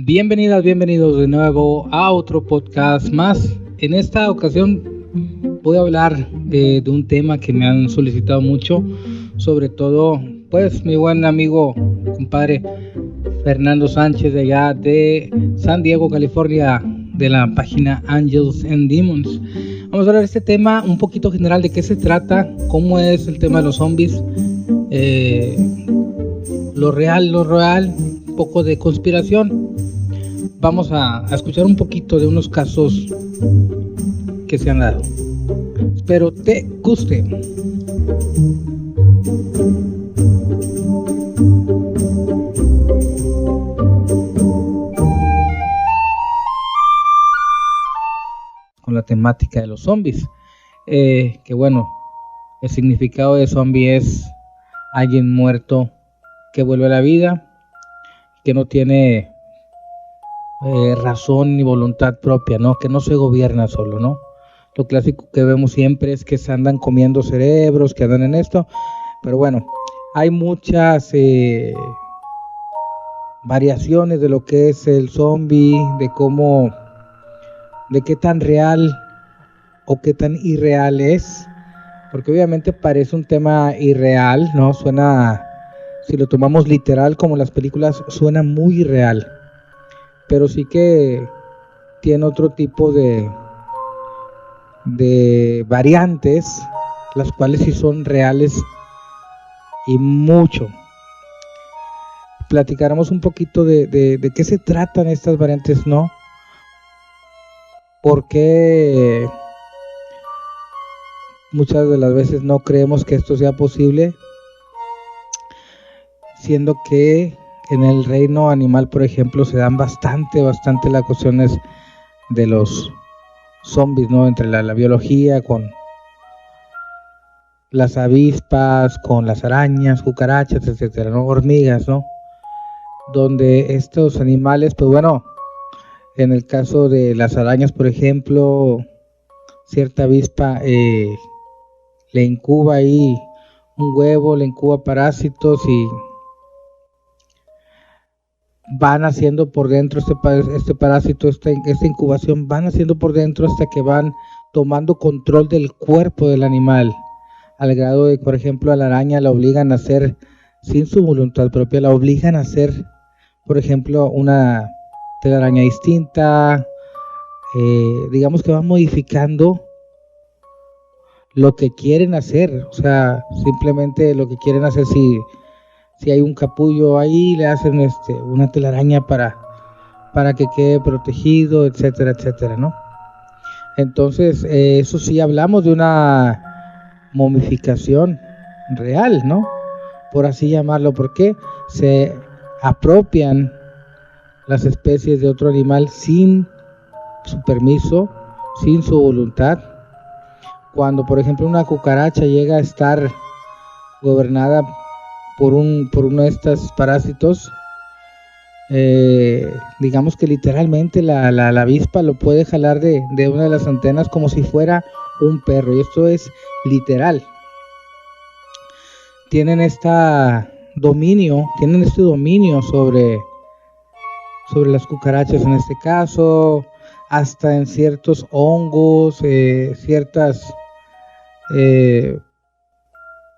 Bienvenidos de nuevo a otro podcast más. En esta ocasión voy a hablar de un tema que me han solicitado mucho, sobre todo pues mi buen amigo, compadre Fernando Sánchez de allá de San Diego, California, de la página Angels and Demons. Vamos a hablar de este tema un poquito general, de qué se trata, cómo es el tema de los zombies, lo real, un poco de conspiración. Vamos a escuchar un poquito de unos casos que se han dado. Espero te guste. Con la temática de los zombies, que bueno, el significado de zombie es alguien muerto que vuelve a la vida, que no tiene razón ni voluntad propia, ¿no? Que no se gobierna solo, ¿no? Lo clásico que vemos siempre es que se andan comiendo cerebros, que andan en esto, pero bueno, hay muchas variaciones de lo que es el zombie, de qué tan real o qué tan irreal es, porque obviamente parece un tema irreal, ¿no? Suena, si lo tomamos literal como las películas, suena muy irreal, pero sí que tiene otro tipo de variantes, las cuales sí son reales y mucho. Platicaremos un poquito de qué se tratan estas variantes, ¿no? Porque muchas de las veces no creemos que esto sea posible, siendo que en el reino animal, por ejemplo, se dan bastante las cuestiones de los zombies, ¿no? Entre la biología, con las avispas, con las arañas, cucarachas, etcétera, ¿no? Hormigas, ¿no? Donde estos animales, pues bueno, en el caso de las arañas, por ejemplo, cierta avispa le incuba ahí un huevo, le incuba parásitos y van haciendo por dentro este parásito, esta incubación, van haciendo por dentro hasta que van tomando control del cuerpo del animal, al grado de, por ejemplo, a la araña la obligan a hacer, sin su voluntad propia, la obligan a hacer, por ejemplo, una telaraña distinta, digamos que van modificando lo que quieren hacer, o sea, simplemente lo que quieren hacer, si hay un capullo ahí, le hacen una telaraña para que quede protegido, etcétera, etcétera, ¿no? Entonces, eso sí, hablamos de una momificación real, ¿no? Por así llamarlo, porque se apropian las especies de otro animal sin su permiso, sin su voluntad. Cuando, por ejemplo, una cucaracha llega a estar gobernada por uno de estos parásitos, digamos que literalmente la avispa lo puede jalar de una de las antenas como si fuera un perro, y esto es literal. Tienen este dominio sobre las cucarachas en este caso, hasta en ciertos hongos, ciertas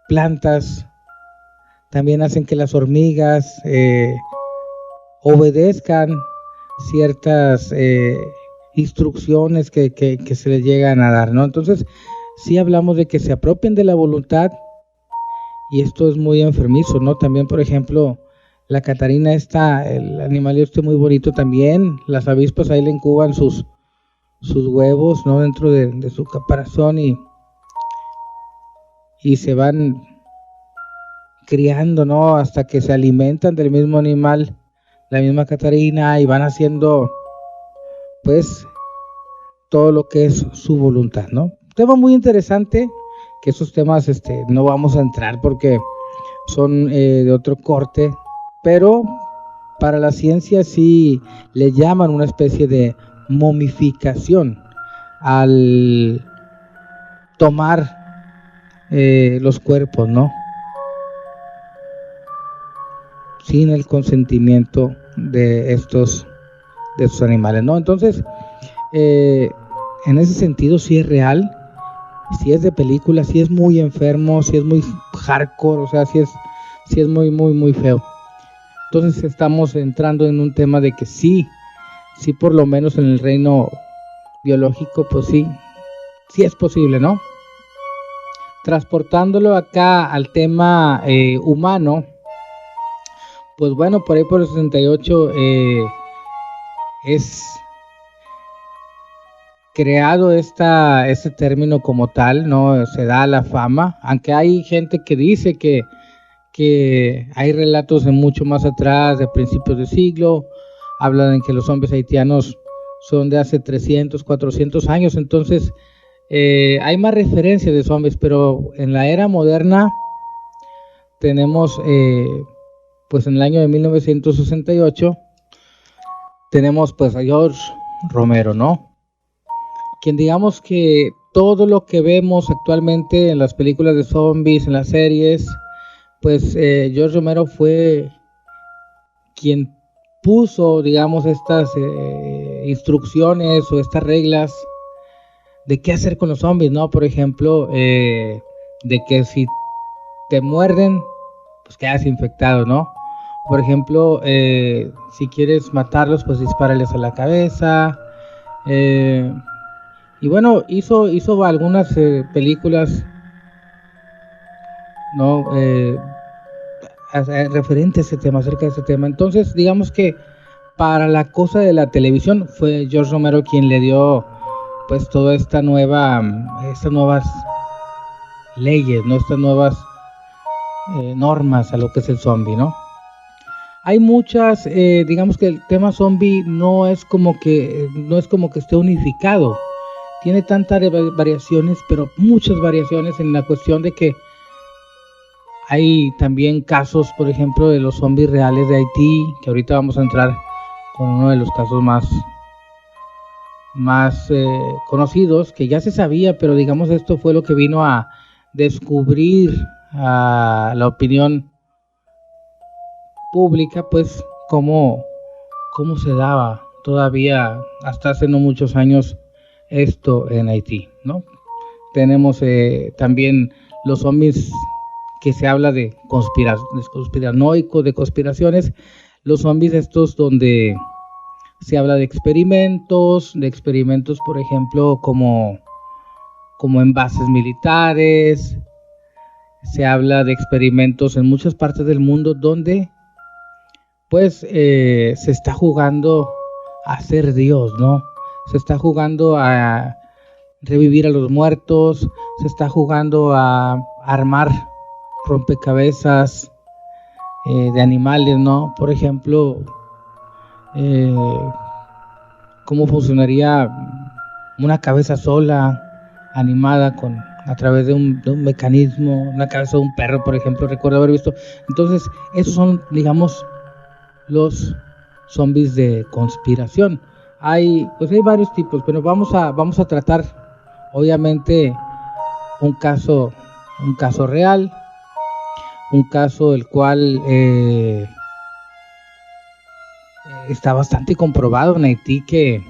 plantas. También hacen que las hormigas obedezcan ciertas instrucciones que se les llegan a dar, ¿no? Entonces, sí hablamos de que se apropien de la voluntad, y esto es muy enfermizo, ¿no? También, por ejemplo, la catarina el animal muy bonito también, las avispas ahí le incuban sus huevos, ¿no? Dentro de su caparazón y se van criando, ¿no? Hasta que se alimentan del mismo animal, la misma catarina, y van haciendo pues todo lo que es su voluntad, ¿no? Tema muy interesante, que esos temas no vamos a entrar porque son de otro corte, pero para la ciencia sí le llaman una especie de momificación al tomar los cuerpos, ¿no? Sin el consentimiento de estos de esos animales, ¿no? Entonces, en ese sentido sí es real, sí es de película, sí es muy enfermo, sí es muy hardcore, o sea, sí es muy, muy, muy feo. Entonces estamos entrando en un tema de que sí por lo menos en el reino biológico, pues sí es posible, ¿no? Transportándolo acá al tema humano, pues bueno, por ahí por el 68 es creado este término como tal, ¿no? Se da la fama, aunque hay gente que dice que hay relatos de mucho más atrás, de principios de siglo, hablan de que los zombies haitianos son de hace 300, 400 años, entonces hay más referencias de zombies, pero en la era moderna tenemos, pues en el año de 1968, tenemos pues a George Romero, ¿no? Quien digamos que todo lo que vemos actualmente en las películas de zombies, en las series, pues George Romero fue quien puso, digamos, estas instrucciones o estas reglas de qué hacer con los zombies, ¿no? Por ejemplo, de que si te muerden, pues quedas infectado, ¿no? Por ejemplo, si quieres matarlos, pues dispárales a la cabeza. Y bueno, hizo algunas películas, ¿no? Referente a ese tema, acerca de ese tema. Entonces, digamos que para la cosa de la televisión fue George Romero quien le dio pues toda estas nuevas leyes, ¿no? Estas nuevas normas a lo que es el zombie, ¿no? Hay muchas, digamos que el tema zombie no es como que esté unificado, tiene tantas variaciones, pero muchas variaciones en la cuestión de que hay también casos, por ejemplo, de los zombies reales de Haití, que ahorita vamos a entrar con uno de los casos más conocidos, que ya se sabía, pero digamos esto fue lo que vino a descubrir a la opinión pública, pues cómo se daba todavía hasta hace no muchos años esto en Haití, ¿no? Tenemos también los zombies que se habla de conspiranoicos, de conspiraciones, los zombies estos donde se habla de experimentos, por ejemplo, como en bases militares, se habla de experimentos en muchas partes del mundo donde pues se está jugando a ser Dios, ¿no? Se está jugando a revivir a los muertos, se está jugando a armar rompecabezas de animales, ¿no? Por ejemplo, cómo funcionaría una cabeza sola, animada a través de un mecanismo, una cabeza de un perro, por ejemplo, recuerdo haber visto. Entonces, esos son, digamos, los zombies de conspiración. Hay varios tipos, pero vamos a tratar, obviamente, un caso real, un caso el cual está bastante comprobado en Haití, que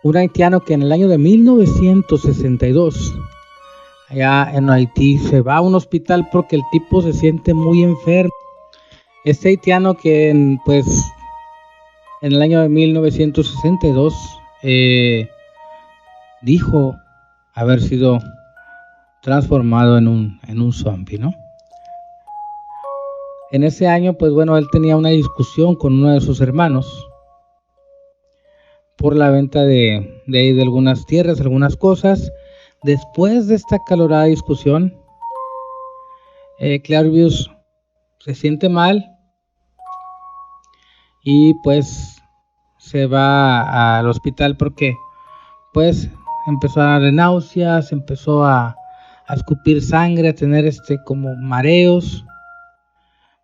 un haitiano que en el año de 1962 allá en Haití se va a un hospital porque el tipo se siente muy enfermo. Este haitiano que en el año de 1962 dijo haber sido transformado en un zombie, ¿no? En ese año, pues bueno, él tenía una discusión con uno de sus hermanos por la venta de algunas tierras, algunas cosas. Después de esta acalorada discusión, Clairvius se siente mal y pues se va al hospital porque pues empezó a dar náuseas, empezó a escupir sangre, a tener como mareos.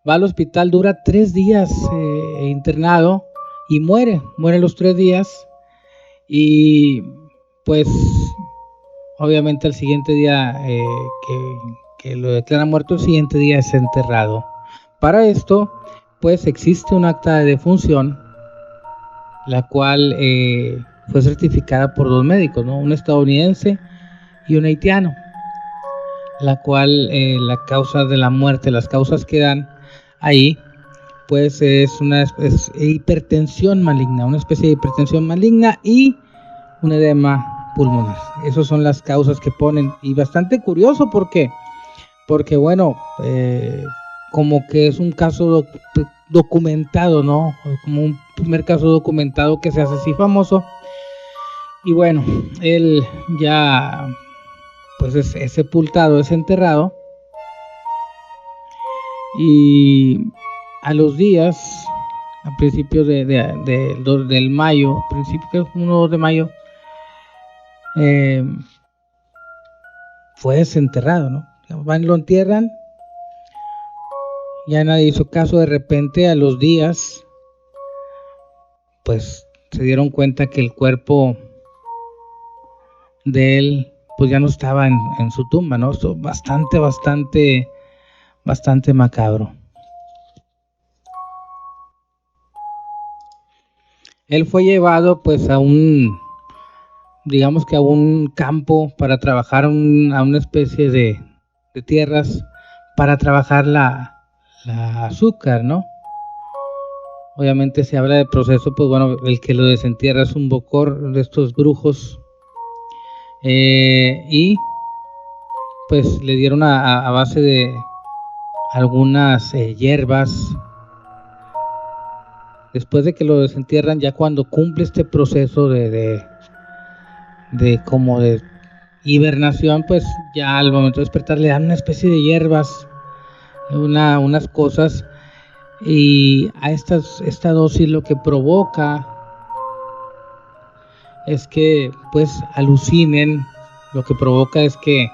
Va al hospital, dura 3 días internado y muere los 3 días y pues obviamente al siguiente día que lo declaran muerto, el siguiente día es enterrado. Para esto pues existe un acta de defunción, la cual fue certificada por 2 médicos, ¿no? Un estadounidense y un haitiano, la cual la causa de la muerte, las causas que dan ahí, pues es hipertensión maligna, una especie de hipertensión maligna y un edema pulmonar. Esas son las causas que ponen, y bastante curioso porque bueno, como que es un caso documentado, ¿no? Como un primer caso documentado que se hace así famoso. Y bueno, él ya pues es sepultado, es enterrado, y a los días, a principios del mayo, principio 1 de mayo, fue desenterrado, ¿no? Van y lo entierran, ya nadie hizo caso. De repente, a los días, pues se dieron cuenta que el cuerpo de él pues ya no estaba en su tumba, ¿no? Esto bastante macabro. Él fue llevado pues a un campo para trabajar a una especie de tierras para trabajar la azúcar, ¿no? Obviamente se habla de proceso, pues bueno, el que lo desentierra es un bocor de estos brujos, y pues le dieron a base de algunas hierbas. Después de que lo desentierran, ya cuando cumple este proceso de hibernación, pues ya al momento de despertar le dan una especie de hierbas, unas cosas, y a esta dosis lo que provoca es que pues alucinen. Lo que provoca es que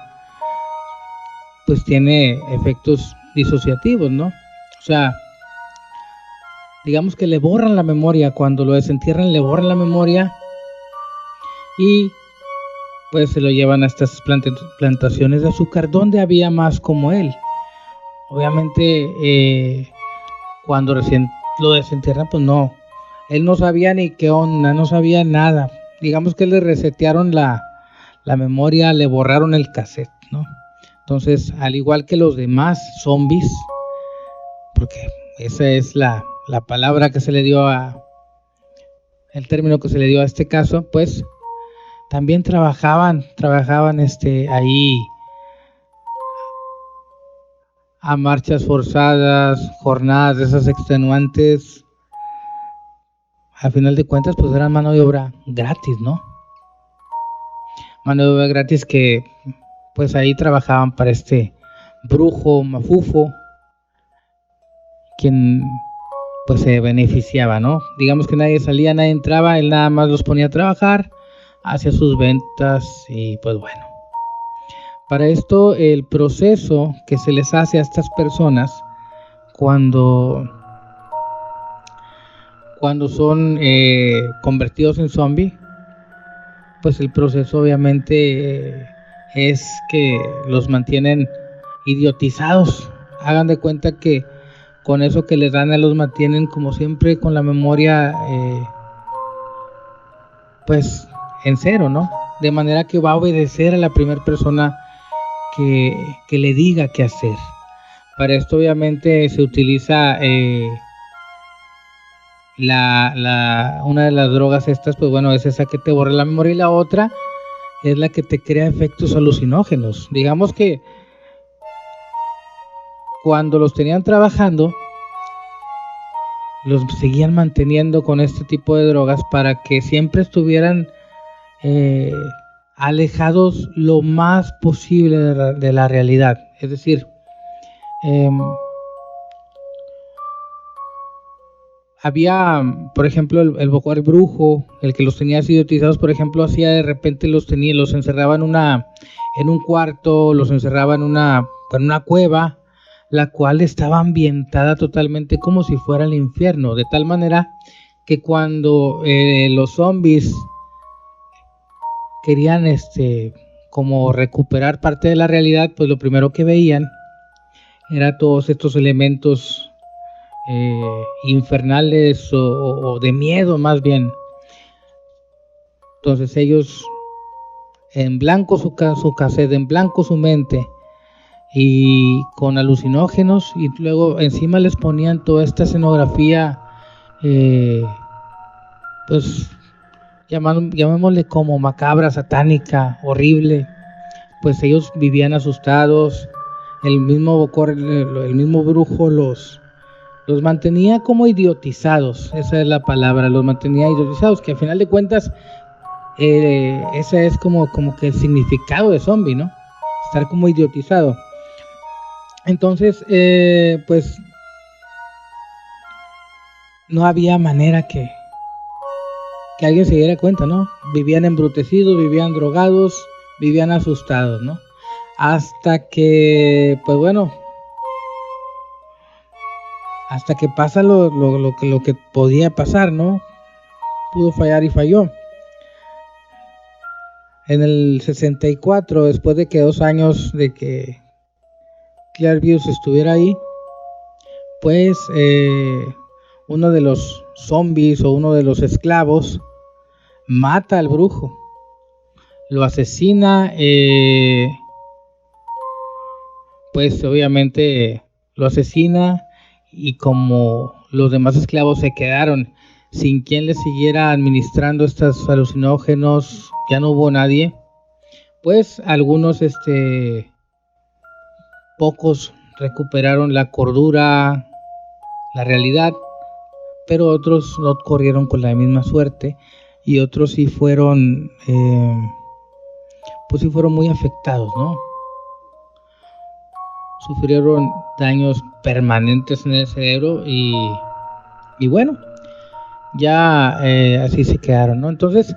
pues tiene efectos disociativos, ¿no? O sea, digamos que le borran la memoria. Cuando lo desentierran, le borran la memoria y pues se lo llevan a estas plantaciones de azúcar donde había más como él. Obviamente cuando recién lo desentierran, pues no, él no sabía ni qué onda, no sabía nada. Digamos que le resetearon la memoria, le borraron el cassette, ¿no? Entonces, al igual que los demás zombies, porque esa es la palabra que se le dio el término que se le dio a este caso, pues también trabajaban ahí a marchas forzadas, jornadas de esas extenuantes. A final de cuentas, pues eran mano de obra gratis, ¿no? Mano de obra gratis que pues ahí trabajaban para este brujo mafufo, quien pues se beneficiaba, ¿no? Digamos que nadie salía, nadie entraba, él nada más los ponía a trabajar, hacía sus ventas y pues bueno. Para esto, el proceso que se les hace a estas personas cuando son convertidos en zombie, pues el proceso obviamente es que los mantienen idiotizados. Hagan de cuenta que con eso que les dan los mantienen como siempre con la memoria pues en cero, ¿no? De manera que va a obedecer a la primera persona que le diga qué hacer. Para esto obviamente se utiliza una de las drogas estas, pues bueno, es esa que te borra la memoria, y la otra es la que te crea efectos alucinógenos. Digamos que cuando los tenían trabajando, los seguían manteniendo con este tipo de drogas para que siempre estuvieran alejados lo más posible de la realidad. Es decir, había, por ejemplo, el bocor brujo, el que los tenía así idiotizados, por ejemplo, hacía de repente los encerraba en un cuarto, los encerraba en una cueva, la cual estaba ambientada totalmente como si fuera el infierno, de tal manera que cuando los zombies querían como recuperar parte de la realidad, pues lo primero que veían era todos estos elementos infernales o de miedo más bien. Entonces ellos en blanco su cassette, en blanco su mente, y con alucinógenos, y luego encima les ponían toda esta escenografía, pues llamémosle como macabra, satánica, horrible. Pues ellos vivían asustados. El mismo brujo los mantenía como idiotizados. Esa es la palabra, los mantenía idiotizados, que al final de cuentas ese es como que el significado de zombie, ¿no? Estar como idiotizado. Entonces, pues no había manera que alguien se diera cuenta, ¿no? Vivían embrutecidos, vivían drogados, vivían asustados, ¿no? Hasta que, pues bueno, hasta que pasa lo que podía pasar, ¿no? Pudo fallar y falló. En el 64, después de que 2 años de que Clairvius estuviera ahí, pues uno de los zombies o uno de los esclavos mata al brujo, lo asesina, pues obviamente lo asesina, y como los demás esclavos se quedaron sin quien les siguiera administrando estos alucinógenos, ya no hubo nadie, pues algunos pocos recuperaron la cordura, la realidad, pero otros no corrieron con la misma suerte, y otros sí fueron pues sí fueron muy afectados, ¿no? Sufrieron daños permanentes en el cerebro y bueno, ya así se quedaron, ¿no? Entonces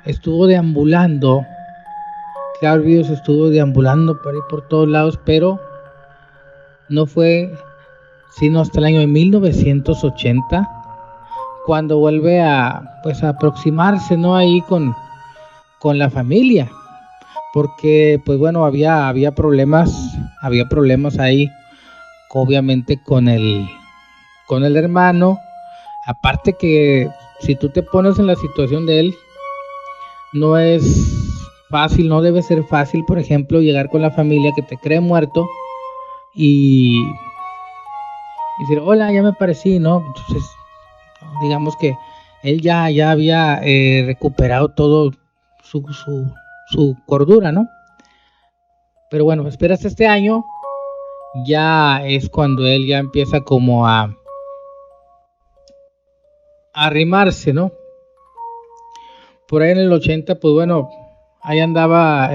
estuvo deambulando, Clairvius estuvo deambulando por ahí por todos lados, pero no fue sino hasta el año de 1980 cuando vuelve a pues a aproximarse, ¿no? Ahí con la familia, porque pues bueno, había problemas ahí, obviamente con el hermano. Aparte que si tú te pones en la situación de él, no es fácil, no debe ser fácil, por ejemplo, llegar con la familia que te cree muerto y decir, hola, ya me parecí, ¿no? Entonces, digamos que él ya había recuperado todo su cordura, ¿no? Pero bueno, esperas este año, ya es cuando él ya empieza como a arrimarse, ¿no? Por ahí en el 80, pues bueno, ahí andaba,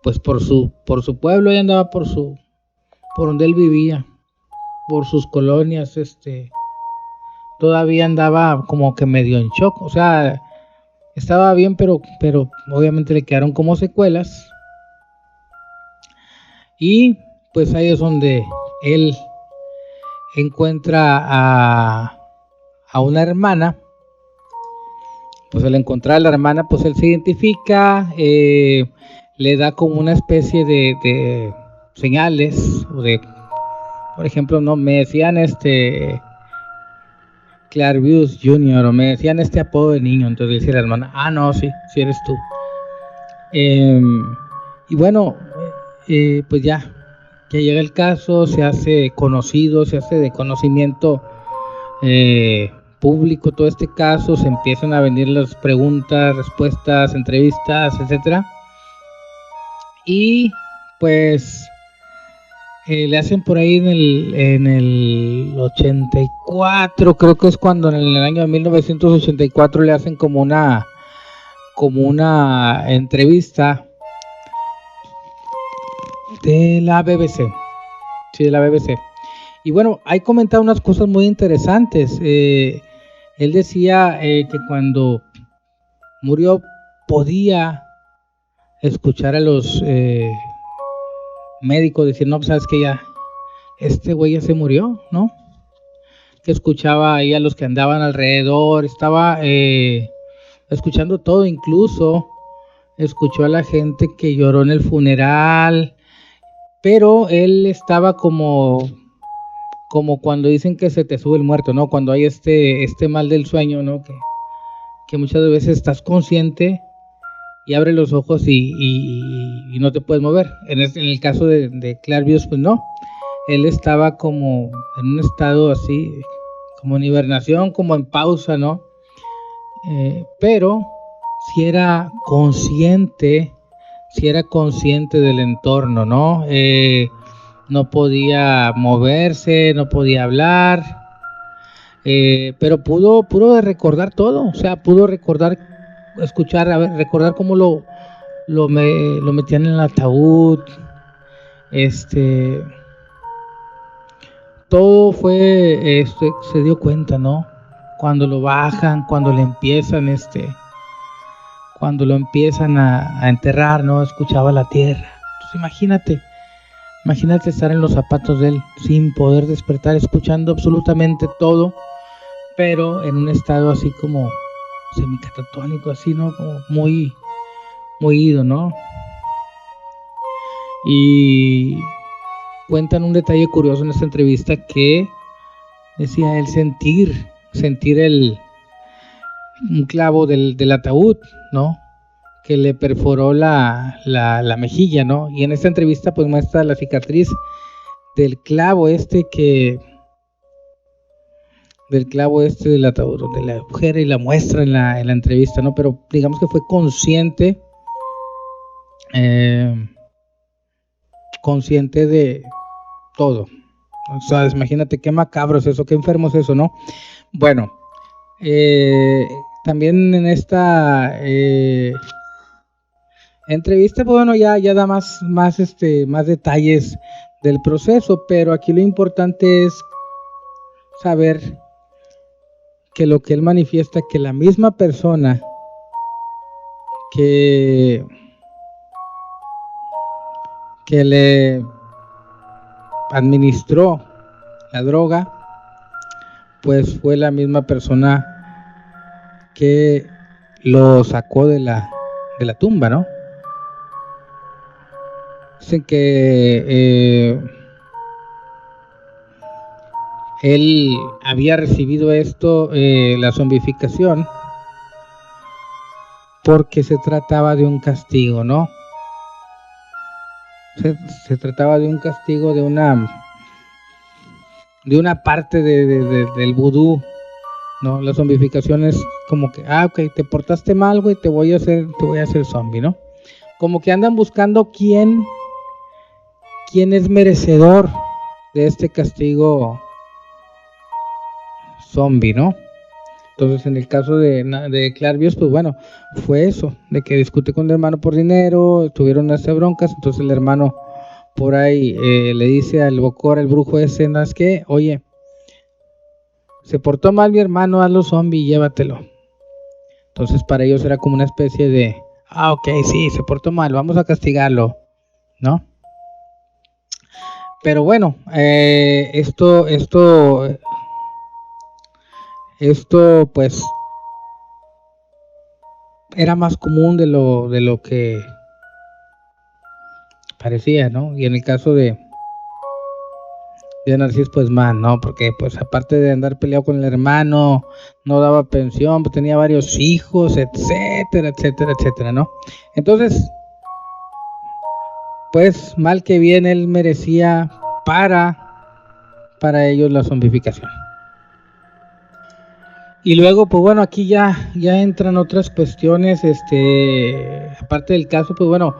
pues por su pueblo, ahí andaba por donde él vivía, por sus colonias, todavía andaba como que medio en shock, o sea, estaba bien, pero obviamente le quedaron como secuelas, y pues ahí es donde él encuentra a una hermana. Pues al encontrar a la hermana, pues él se identifica, le da como una especie de señales, o de, por ejemplo, no me decían Clairvius Jr., o me decían este apodo de niño. Entonces dice la hermana, no, sí eres tú. Y bueno, pues ya llega el caso, se hace conocido, se hace de conocimiento público todo este caso, se empiezan a venir las preguntas, respuestas, entrevistas, etcétera, y pues le hacen por ahí en el 84, creo que es cuando en el año de 1984 le hacen como una entrevista de la BBC, sí, de la BBC. Y bueno, ahí comentaba unas cosas muy interesantes. Él decía que cuando murió podía escuchar a los médicos decir, no, pues sabes que ya, este güey ya se murió, ¿no? Que escuchaba ahí a los que andaban alrededor, estaba escuchando todo, incluso escuchó a la gente que lloró en el funeral, pero él estaba como cuando dicen que se te sube el muerto, ¿no? Cuando hay este mal del sueño, ¿no? Que muchas veces estás consciente y abres los ojos y no te puedes mover. En el caso de Clairvius, pues no. Él estaba como en un estado así, como en hibernación, como en pausa, ¿no? Pero si era consciente del entorno, ¿no? No podía moverse, no podía hablar, pero pudo recordar todo, o sea, pudo recordar, escuchar, recordar cómo lo metían en el ataúd, todo fue, se dio cuenta, ¿no? Cuando lo bajan, cuando le empiezan, cuando lo empiezan a enterrar, ¿no? Escuchaba la tierra. Entonces imagínate estar en los zapatos de él, sin poder despertar, escuchando absolutamente todo, pero en un estado así como semicatatónico, así, ¿no? Como muy ido, ¿no? Y cuentan un detalle curioso en esta entrevista que decía él sentir un clavo del ataúd, ¿no? Que le perforó la mejilla, ¿no? Y en esta entrevista pues muestra la cicatriz del clavo del ataúd, donde la mujer y la muestra en la entrevista, ¿no? Pero digamos que fue consciente de todo. O sea, imagínate qué macabro es eso, qué enfermo es eso, ¿no? Bueno, también en esta entrevista, pues bueno, ya da más detalles del proceso, pero aquí lo importante es saber que lo que él manifiesta, que la misma persona que le administró la droga, pues fue la misma persona que lo sacó de la tumba, ¿no? Dicen que él había recibido la zombificación, porque se trataba de un castigo, ¿no? Se trataba de un castigo de una parte del vudú, ¿no? La zombificación es como que, ok, te portaste mal, güey, te voy a hacer zombie, ¿no? Como que andan buscando quién es merecedor de este castigo zombie, ¿no? Entonces, en el caso de Clairvius, pues bueno, fue eso, de que discute con el hermano por dinero, tuvieron unas broncas, entonces el hermano por ahí le dice al Bokor, el brujo ese, ¿no? Es que, oye, se portó mal mi hermano, hazlo zombie y llévatelo. Entonces para ellos era como una especie de, ok, sí, se portó mal, vamos a castigarlo, ¿no? Pero bueno, esto pues era más común de lo que parecía, ¿no? Y en el caso de Narcis, pues más, ¿no? Porque pues aparte de andar peleado con el hermano, no daba pensión, pues tenía varios hijos, etcétera, ¿no? Entonces, pues mal que bien él merecía para ellos la zombificación. Y luego, pues bueno, aquí ya entran otras cuestiones, aparte del caso, pues bueno,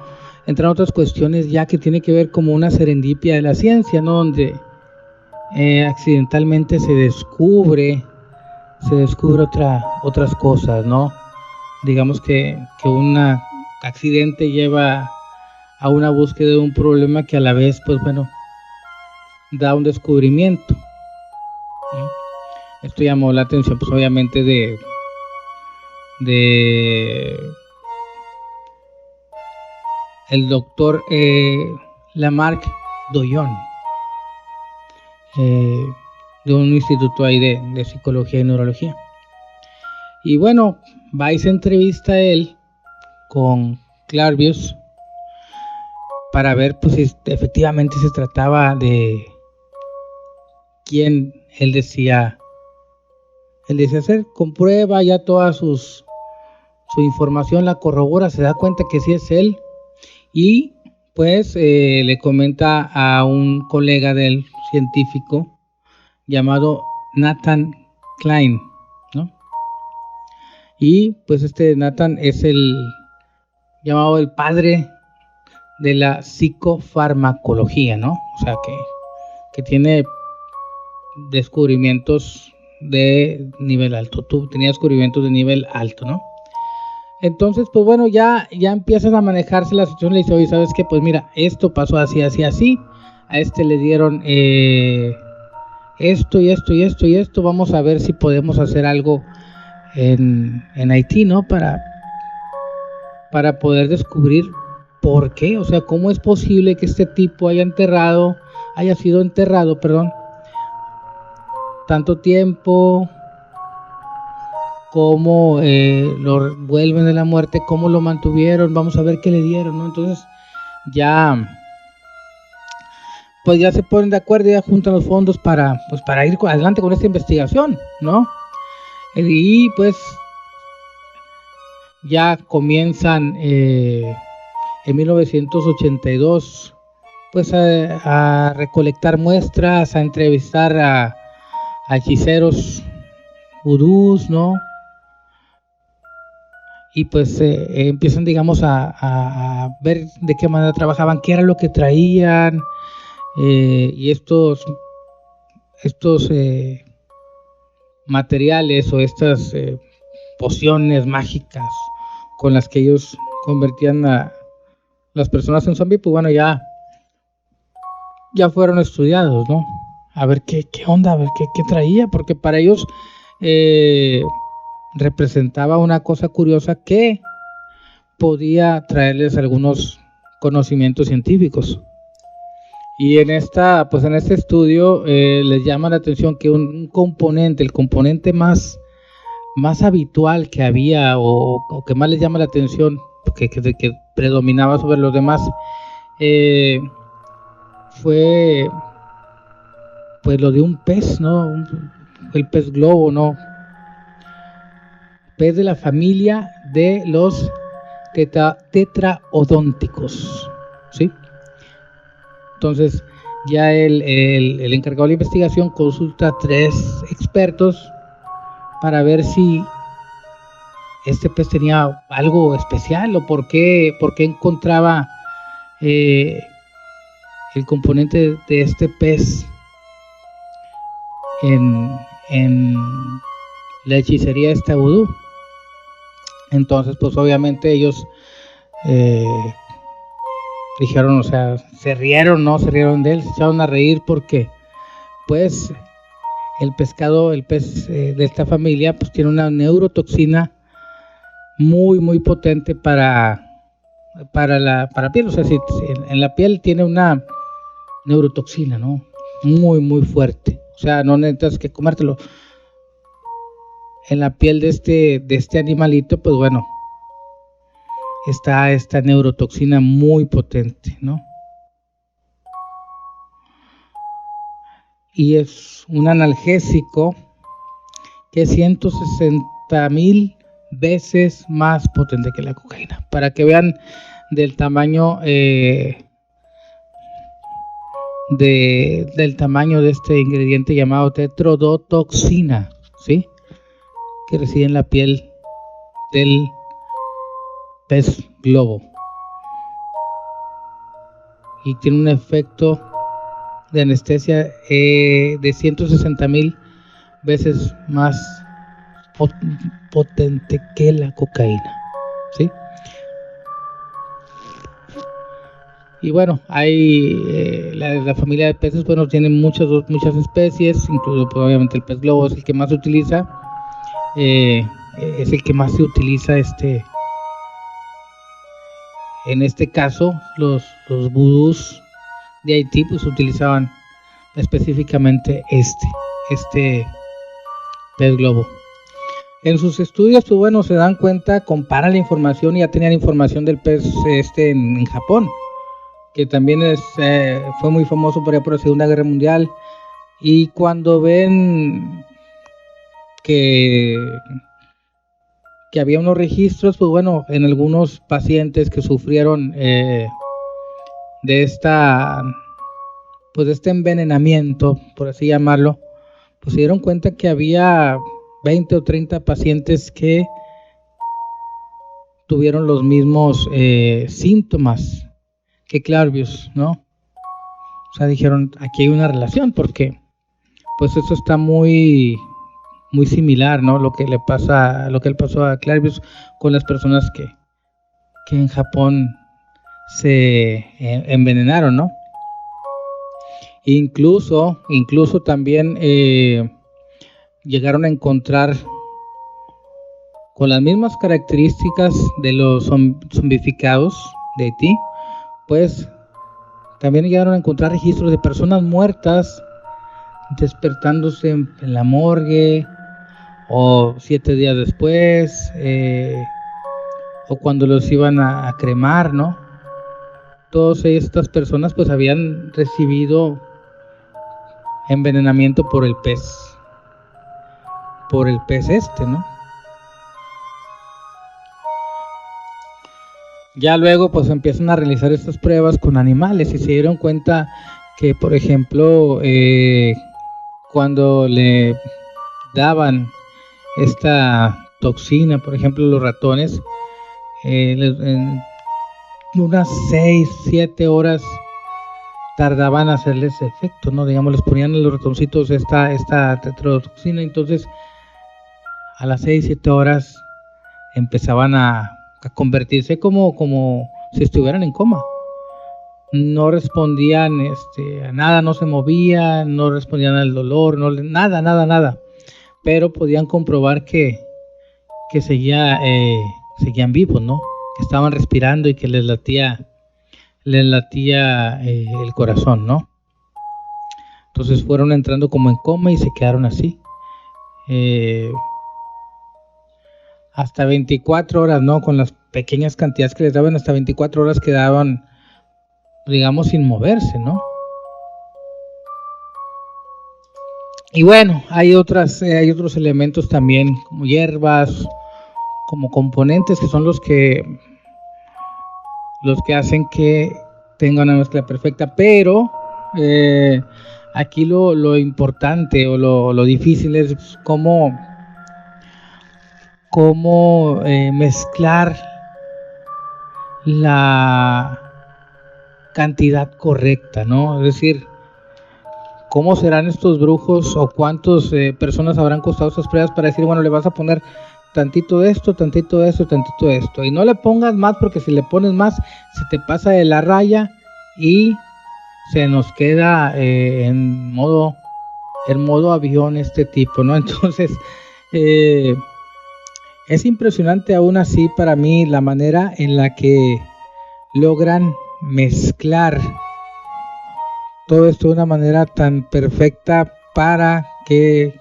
entran otras cuestiones ya que tiene que ver como una serendipia de la ciencia, ¿no? Donde accidentalmente se descubre otras cosas, ¿no? Digamos que un accidente lleva a una búsqueda de un problema que a la vez, pues bueno, da un descubrimiento, ¿no? Esto llamó la atención, pues obviamente de el doctor Lamarck Doyon, de un instituto ahí de psicología y neurología. Y bueno, va y se entrevista él con Clairvius, para ver pues si efectivamente se trataba de quien él decía ser. Comprueba ya toda su información, la corrobora, se da cuenta que sí es él, y pues le comenta a un colega del científico llamado Nathan Klein, ¿no? Y pues Nathan es llamado el padre de la psicofarmacología, ¿no? O sea que tiene descubrimientos de nivel alto. Tenía descubrimientos de nivel alto, ¿no? Entonces, pues bueno, ya empiezan a manejarse la situación. Le dice, oye, ¿sabes qué? Pues mira, esto pasó así, así, así. A le dieron esto y esto y esto y esto. Vamos a ver si podemos hacer algo en Haití, ¿no? Para poder descubrir por qué. O sea, ¿cómo es posible que este tipo haya sido enterrado, tanto tiempo? Cómo lo vuelven de la muerte, cómo lo mantuvieron, vamos a ver qué le dieron, ¿no? Entonces ya se ponen de acuerdo, ya juntan los fondos para ir adelante con esta investigación, ¿no? Y pues ya comienzan en 1982 pues a recolectar muestras, a entrevistar a hechiceros vudús, ¿no? Y pues empiezan, digamos, a ver de qué manera trabajaban, qué era lo que traían, y estos materiales o estas pociones mágicas con las que ellos convertían a las personas en zombies, pues bueno, ya fueron estudiados, ¿no? A ver qué onda, a ver qué traía, porque para ellos representaba una cosa curiosa que podía traerles algunos conocimientos científicos. Y en este estudio les llama la atención que un componente, el componente más habitual que había o que más les llama la atención, que predominaba sobre los demás, fue pues lo de un pez, ¿no? El pez globo, ¿no? Pez de la familia de los tetraodónticos, ¿sí? Entonces ya el encargado de la investigación consulta a 3 expertos para ver si este pez tenía algo especial o por qué encontraba el componente de este pez en la hechicería esta vudú. Entonces pues obviamente ellos dijeron, o sea, se rieron de él, se echaron a reír porque pues el pez de esta familia pues tiene una neurotoxina muy muy potente para piel. O sea, si en la piel tiene una neurotoxina, ¿no? Muy muy fuerte. O sea, no necesitas que comértelo. En la piel de este animalito, pues bueno, está esta neurotoxina muy potente, ¿no? Y es un analgésico que es 160,000 veces más potente que la cocaína. Para que vean del tamaño del tamaño de este ingrediente llamado tetrodotoxina, ¿sí? Que reside en la piel del pez globo y tiene un efecto de anestesia de 160,000 veces más potente que la cocaína, ¿sí? Y bueno, hay la familia de peces, bueno, tienen muchas especies, incluso pues, obviamente el pez globo es el que más se utiliza, es el que más se utiliza en este caso los vudús de Haití pues utilizaban específicamente este pez globo. En sus estudios pues bueno, se dan cuenta, comparan la información y ya tenían información del pez en Japón, que también fue muy famoso por allá por la Segunda Guerra Mundial, y cuando ven que había unos registros, pues bueno, en algunos pacientes que sufrieron de este envenenamiento, por así llamarlo, pues se dieron cuenta que había 20 o 30 pacientes que tuvieron los mismos síntomas que Clairvius, ¿no? O sea, dijeron, aquí hay una relación, porque pues eso está muy similar, ¿no? Lo que le pasó a Clairvius con las personas que en Japón se envenenaron, ¿no? Incluso también llegaron a encontrar con las mismas características de los zombificados de Haití, pues también llegaron a encontrar registros de personas muertas despertándose en la morgue, o 7 días después, o cuando los iban a cremar, ¿no? Todas estas personas pues habían recibido envenenamiento por el pez ¿no? Ya luego pues empiezan a realizar estas pruebas con animales y se dieron cuenta que, por ejemplo, cuando le daban esta toxina, por ejemplo, los ratones, en unas 6-7 horas tardaban a hacerles efecto, ¿no? Digamos, les ponían a los ratoncitos esta tetrodotoxina, entonces a las 6-7 horas empezaban a convertirse como si estuvieran en coma. No respondían a nada, no se movían, no respondían al dolor, nada. Pero podían comprobar que seguían vivos, ¿no? Que estaban respirando y que les latía el corazón, ¿no? Entonces fueron entrando como en coma y se quedaron así. Hasta 24 horas, ¿no? Con las pequeñas cantidades que les daban, hasta 24 horas quedaban, digamos, sin moverse, ¿no? Y bueno, hay otros elementos también, como hierbas, como componentes, que son los que hacen que tenga una mezcla perfecta. Pero aquí lo importante o lo difícil es cómo mezclar la cantidad correcta, ¿no? Es decir, ¿cómo serán estos brujos o cuántas personas habrán costado estas pruebas para decir, bueno, le vas a poner tantito de esto, tantito de esto, tantito de esto? Y no le pongas más, porque si le pones más, se te pasa de la raya y se nos queda en modo avión este tipo, ¿no? Entonces, es impresionante aún así para mí la manera en la que logran mezclar todo esto de una manera tan perfecta para que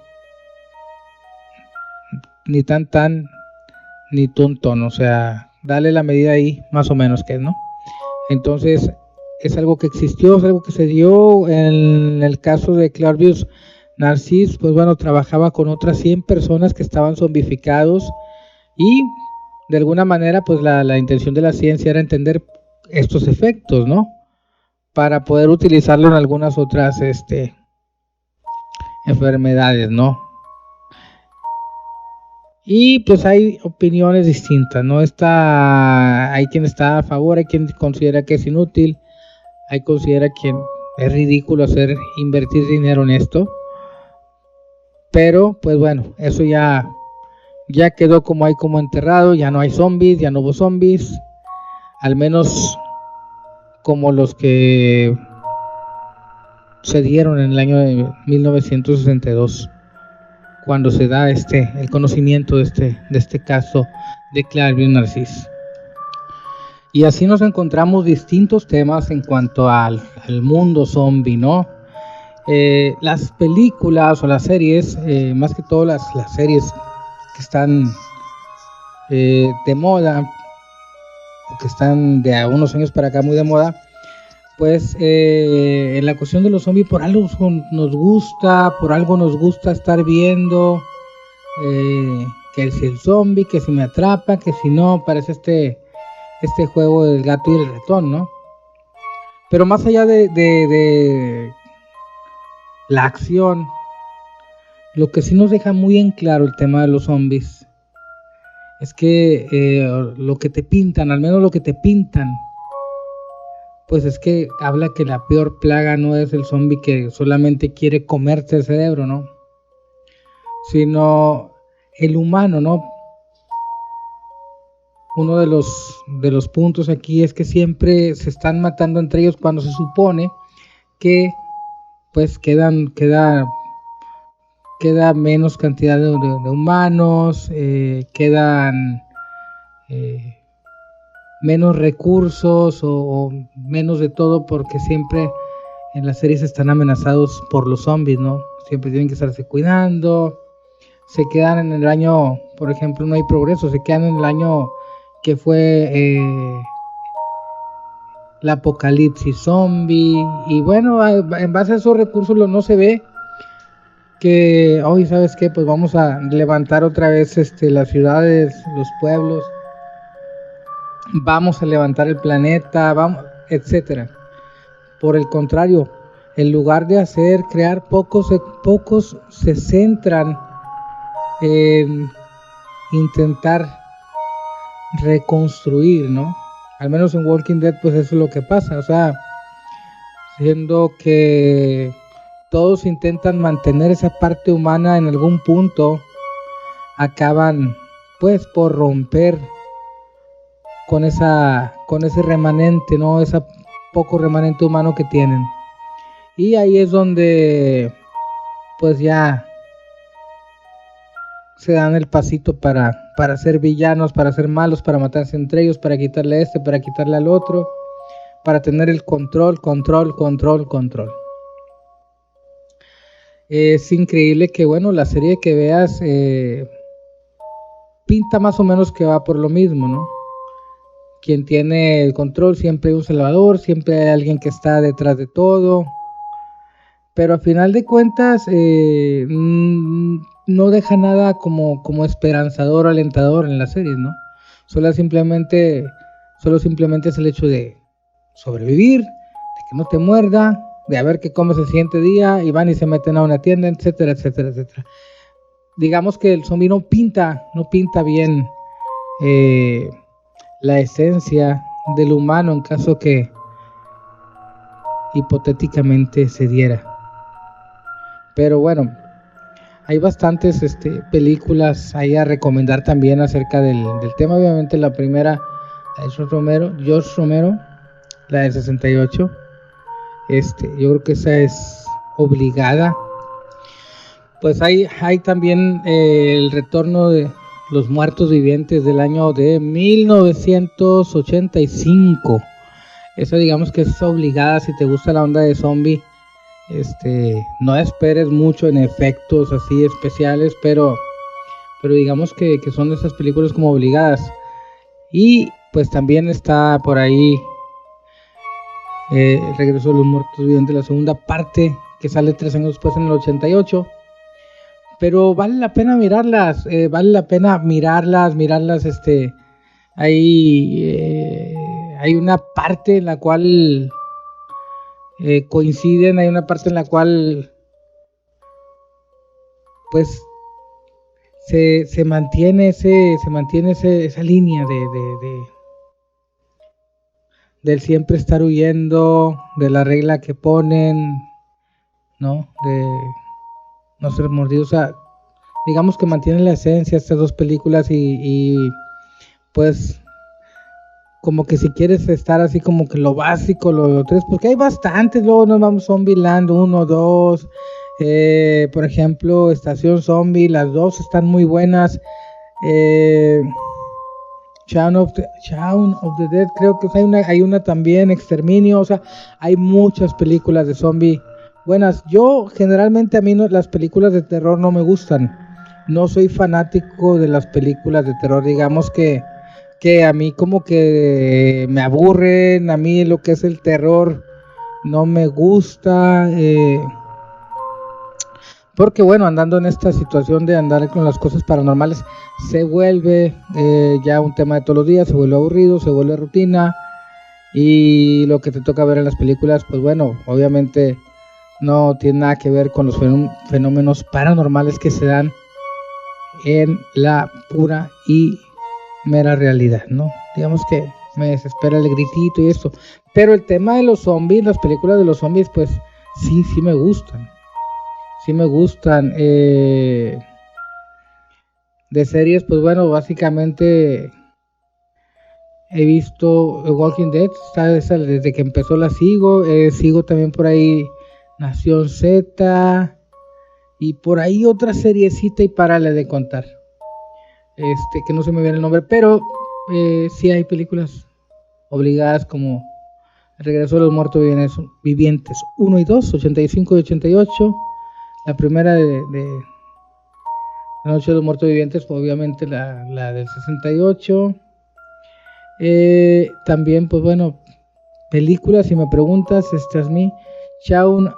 ni tan ni tontón, o sea, dale la medida ahí más o menos, que ¿no? Entonces es algo que existió, es algo que se dio. En el caso de Clairvius Narcís, pues bueno, trabajaba con otras 100 personas que estaban zombificados, y de alguna manera pues la intención de la ciencia era entender estos efectos, ¿no? Para poder utilizarlo en algunas otras enfermedades, ¿no? Y pues hay opiniones distintas, ¿no? Hay quien está a favor, hay quien considera que es inútil, hay considera que es ridículo invertir dinero en esto. Pero pues bueno, eso ya quedó como enterrado. Ya no hay zombies, ya no hubo zombies, al menos como los que se dieron en el año de 1962, cuando se da el conocimiento de este caso de Clairvius Narcís. Y así nos encontramos distintos temas en cuanto al mundo zombie, ¿no? Las películas o las series, más que todo las series que están de moda, o que están de unos años para acá muy de moda, pues en la cuestión de los zombies, por algo nos gusta estar viendo que si el zombie, que si me atrapa, que si no, parece este juego del gato y el ratón, ¿no? Pero más allá de la acción, lo que sí nos deja muy en claro el tema de los zombies es que lo que te pintan, al menos lo que te pintan, pues es que habla que la peor plaga no es el zombie que solamente quiere comerse el cerebro, ¿no? Sino el humano, ¿no? Uno de los puntos aquí es que siempre se están matando entre ellos cuando se supone que pues queda menos cantidad de humanos, quedan menos recursos o menos de todo, porque siempre en las series están amenazados por los zombies, ¿no? Siempre tienen que estarse cuidando, se quedan en el año, por ejemplo, no hay progreso, se quedan en el año que fue el apocalipsis zombie, y bueno, en base a esos recursos no se ve que hoy, ¿sabes qué? Pues vamos a levantar otra vez las ciudades, los pueblos, vamos a levantar el planeta, vamos, etcétera. Por el contrario, en lugar de crear pocos se centran en intentar reconstruir, ¿no? Al menos en Walking Dead, pues eso es lo que pasa, o sea, siendo que todos intentan mantener esa parte humana, en algún punto acaban pues por romper con ese remanente, ¿no? Ese poco remanente humano que tienen. Y ahí es donde pues ya se dan el pasito para ser villanos, para ser malos, para matarse entre ellos, para quitarle a este, para quitarle al otro, para tener el control. Es increíble que, bueno, la serie que veas pinta más o menos que va por lo mismo, ¿no? Quien tiene el control, siempre hay un salvador, siempre hay alguien que está detrás de todo, pero a final de cuentas no deja nada como esperanzador, alentador en la serie, ¿no? Solo simplemente es el hecho de sobrevivir, de que no te muerda, de a ver qué comes el siguiente día, y van y se meten a una tienda, etcétera. Digamos que el zombie no pinta bien la esencia del humano en caso que hipotéticamente se diera. Pero bueno, hay bastantes películas ahí a recomendar también acerca del tema. Obviamente la primera, la de George Romero, la del 68. Yo creo que esa es obligada. Pues hay también el retorno de los muertos vivientes del año de 1985. Esa digamos que es obligada si te gusta la onda de zombie. No esperes mucho en efectos así especiales, pero digamos que son esas películas como obligadas. Y pues también está por ahí El regreso de los muertos vivientes, la segunda parte, que sale 3 años después en el 88. Pero vale la pena mirarlas, hay una parte en la cual coinciden, hay una parte en la cual pues se mantiene esa línea del siempre estar huyendo, de la regla que ponen, ¿no? De no ser mordido, o sea, digamos que mantienen la esencia estas dos películas y pues como que si quieres estar así como que lo básico, lo tres, porque hay bastantes, luego nos vamos Zombieland 1, 2, por ejemplo, Estación Zombie, las dos están muy buenas, Shaun of the Dead, creo que hay una también, Exterminio, o sea, hay muchas películas de zombie buenas. Yo generalmente a mí las películas de terror no me gustan, no soy fanático de las películas de terror, digamos que a mí como que me aburren, a mí lo que es el terror no me gusta, porque bueno, andando en esta situación de andar con las cosas paranormales, se vuelve ya un tema de todos los días, se vuelve aburrido, se vuelve rutina, y lo que te toca ver en las películas, pues bueno, obviamente no tiene nada que ver con los fenómenos paranormales que se dan en la pura y mera realidad, ¿no? Digamos que me desespera el gritito y esto, pero el tema de los zombies, las películas de los zombies, pues sí me gustan, de series, pues bueno, básicamente he visto Walking Dead, desde que empezó la sigo, sigo también por ahí Nación Z y por ahí otra seriecita y párale de contar, que no se me viene el nombre, pero sí hay películas obligadas como El Regreso de los Muertos Vivientes 1 y 2, 85 y 88, la primera de La Noche de los Muertos Vivientes, pues obviamente la del 68. También, pues bueno, películas, si me preguntas, esta es mi Shaun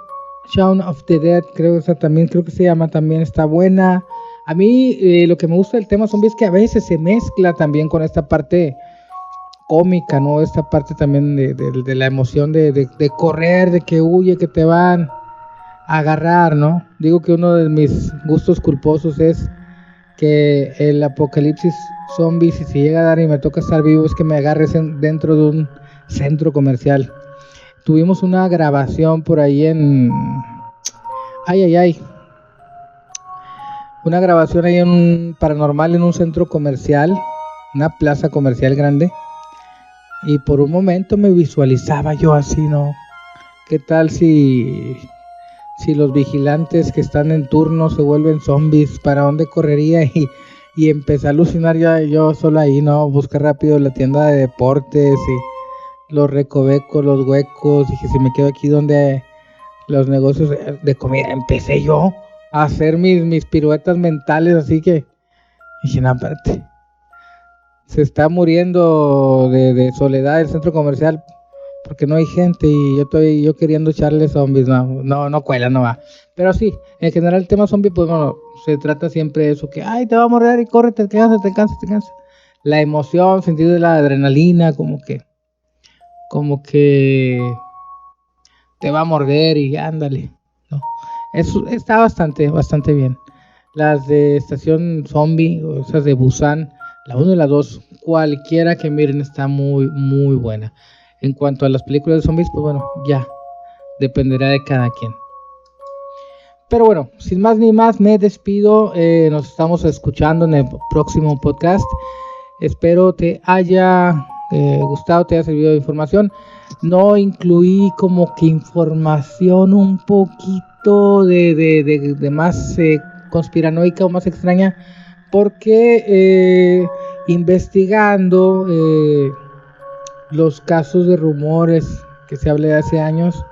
of the Dead, creo que se llama, también está buena. A mí lo que me gusta del tema zombie es que a veces se mezcla también con esta parte cómica, ¿no? Esta parte también de la emoción de correr, de que huye, que te van a agarrar, ¿no? Digo que uno de mis gustos culposos es que el apocalipsis zombie, si se llega a dar y me toca estar vivo, es que me agarres dentro de un centro comercial. Tuvimos una grabación por ahí una grabación ahí en un paranormal en un centro comercial, una plaza comercial grande, y por un momento me visualizaba yo así, ¿no? ¿Qué tal si los vigilantes que están en turno se vuelven zombies? ¿Para dónde correría? Y empecé a alucinar yo solo ahí, ¿no? Busqué rápido la tienda de deportes y los recovecos, los huecos. Dije, si me quedo aquí donde los negocios de comida, empecé yo a hacer mis piruetas mentales, así que dije, no, espérate, se está muriendo de soledad el centro comercial porque no hay gente y yo queriendo echarle zombies, no cuela, no va. Pero sí, en general el tema zombie, pues bueno, se trata siempre de eso, que ay, te va a morder y corre, te cansas. La emoción, sentir de la adrenalina, como que te va a morder y ándale, ¿no? Eso está bastante bien. Las de Estación Zombie, o esas de Busan, la 1 y la 2, cualquiera que miren está muy buena. En cuanto a las películas de zombies, pues bueno, ya dependerá de cada quien. Pero bueno, sin más ni más, me despido. Nos estamos escuchando en el próximo podcast. Espero te haya gustado, te haya servido de información. No incluí como que información un poquito de más conspiranoica o más extraña, porque investigando los casos de rumores que se habla de hace años,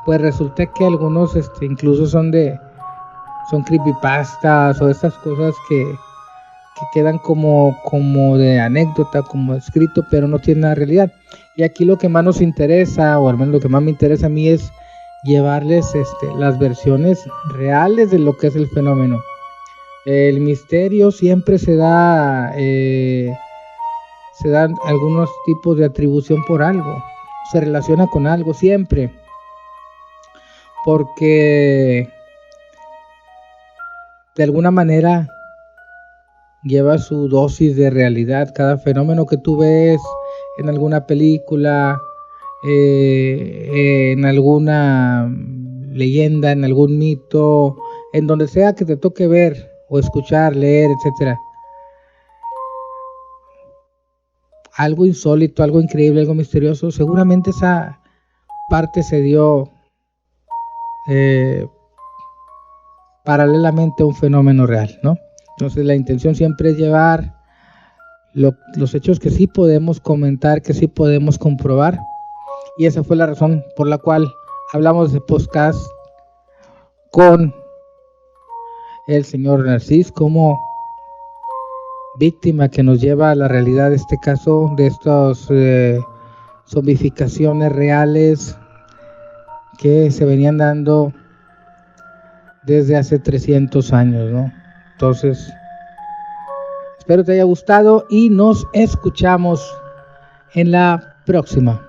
pues resulta que algunos incluso son creepypastas o estas cosas que quedan como de anécdota, como escrito, pero no tienen la realidad. Y aquí lo que más nos interesa, o al menos lo que más me interesa a mí, es llevarles las versiones reales de lo que es el fenómeno. El misterio siempre se dan algunos tipos de atribución por algo, se relaciona con algo siempre, porque de alguna manera lleva su dosis de realidad. Cada fenómeno que tú ves en alguna película, en alguna leyenda, en algún mito, en donde sea que te toque ver o escuchar, leer, etcétera, algo insólito, algo increíble, algo misterioso, seguramente esa parte se dio paralelamente a un fenómeno real, ¿no? Entonces la intención siempre es llevar los hechos que sí podemos comentar, que sí podemos comprobar, y esa fue la razón por la cual hablamos de podcast con el señor Narcís como víctima que nos lleva a la realidad de este caso, de estos zombificaciones reales que se venían dando desde hace 300 años, ¿no? Entonces, espero te haya gustado y nos escuchamos en la próxima.